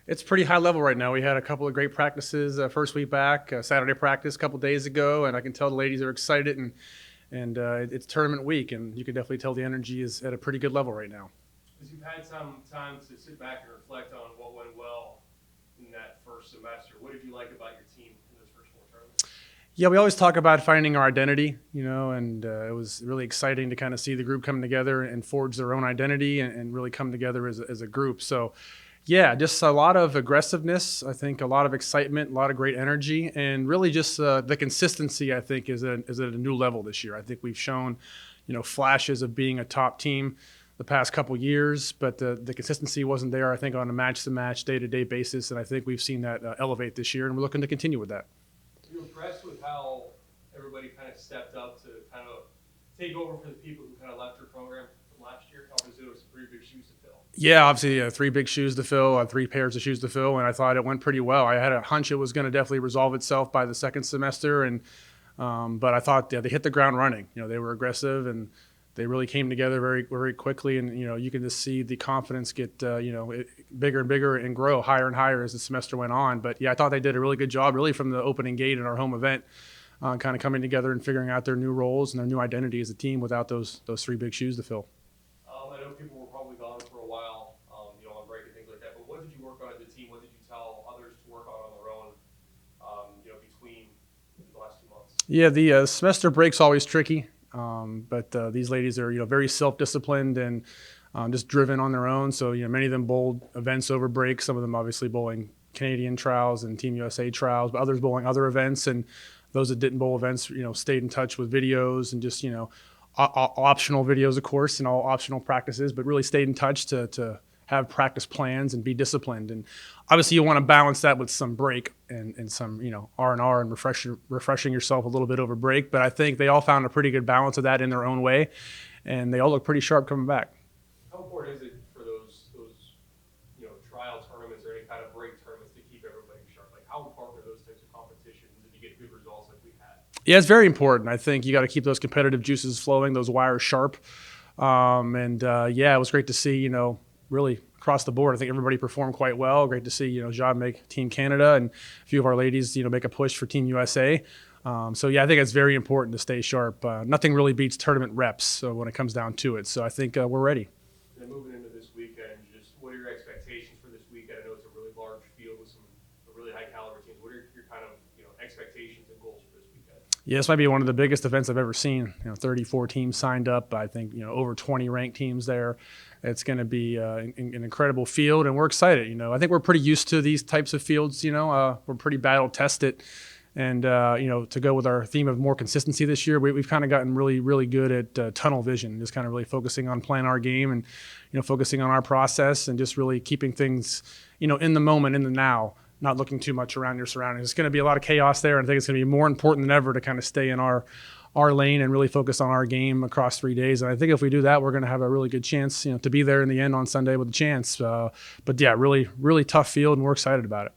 It's pretty high level right now. We had a couple of great practices first week back, Saturday practice a couple days ago, and I can tell the ladies are excited, and it's tournament week, and you can definitely tell the energy is at a pretty good level right now. As you've had some time to sit back and reflect on what went well in that first semester, what did you like about your team in those first four tournaments? Yeah, we always talk about finding our identity, and it was really exciting to kind of see the group come together and forge their own identity and really come together as a group. So, yeah, just a lot of aggressiveness, I think a lot of excitement, a lot of great energy, and really just the consistency, I think, is at a new level this year. I think we've shown, flashes of being a top team the past couple years, but the consistency wasn't there, I think, on a match-to-match, day-to-day basis, and I think we've seen that elevate this year, and we're looking to continue with that. Are you impressed with how everybody kind of stepped up to kind of take over for the people who kind of left your program from last year? Obviously, there was some pretty big shoes to fill. Yeah, obviously, three big shoes to fill, three pairs of shoes to fill, and I thought it went pretty well. I had a hunch it was going to definitely resolve itself by the second semester, and but I thought they hit the ground running. They were aggressive, and they really came together very, very quickly, and you can just see the confidence get bigger and bigger and grow higher and higher as the semester went on. But yeah, I thought they did a really good job, really from the opening gate in our home event, kind of coming together and figuring out their new roles and their new identity as a team without those three big shoes to fill. I know people were probably gone for a while, on break and things like that. But what did you work on as a team? What did you tell others to work on their own, between the last 2 months? Yeah, the semester break's always tricky. But these ladies are, very self-disciplined and just driven on their own. So, many of them bowled events over break. Some of them obviously bowling Canadian trials and Team USA trials, but others bowling other events. And those that didn't bowl events, stayed in touch with videos and just, optional videos, of course, and all optional practices, but really stayed in touch to have practice plans and be disciplined. And obviously you want to balance that with some break and some, R&R and refreshing yourself a little bit over break. But I think they all found a pretty good balance of that in their own way. And they all look pretty sharp coming back. How important is it for those trial tournaments or any kind of break tournaments to keep everybody sharp? Like, how important are those types of competitions if you get good results like we had? Yeah, it's very important. I think you got to keep those competitive juices flowing, those wires sharp. It was great to see, really across the board. I think everybody performed quite well. Great to see, Jad make Team Canada and a few of our ladies, make a push for Team USA. I think it's very important to stay sharp. Nothing really beats tournament reps when it comes down to it. So I think we're ready. And moving into this weekend, just what are your expectations for this weekend? I know it's a really large field with some really high caliber teams. What are your kind of, expectations and goals for this weekend? Yeah, this might be one of the biggest events I've ever seen. 34 teams signed up. I think, over 20 ranked teams there. It's going to be an incredible field, and we're excited. I think we're pretty used to these types of fields. We're pretty battle tested. And, to go with our theme of more consistency this year, we've kind of gotten really, really good at tunnel vision, just kind of really focusing on playing our game and, focusing on our process and just really keeping things, in the moment, in the now, not looking too much around your surroundings. It's going to be a lot of chaos there, and I think it's going to be more important than ever to kind of stay in our lane and really focus on our game across 3 days. And I think if we do that, we're going to have a really good chance, to be there in the end on Sunday with a chance. Really, really tough field, and we're excited about it.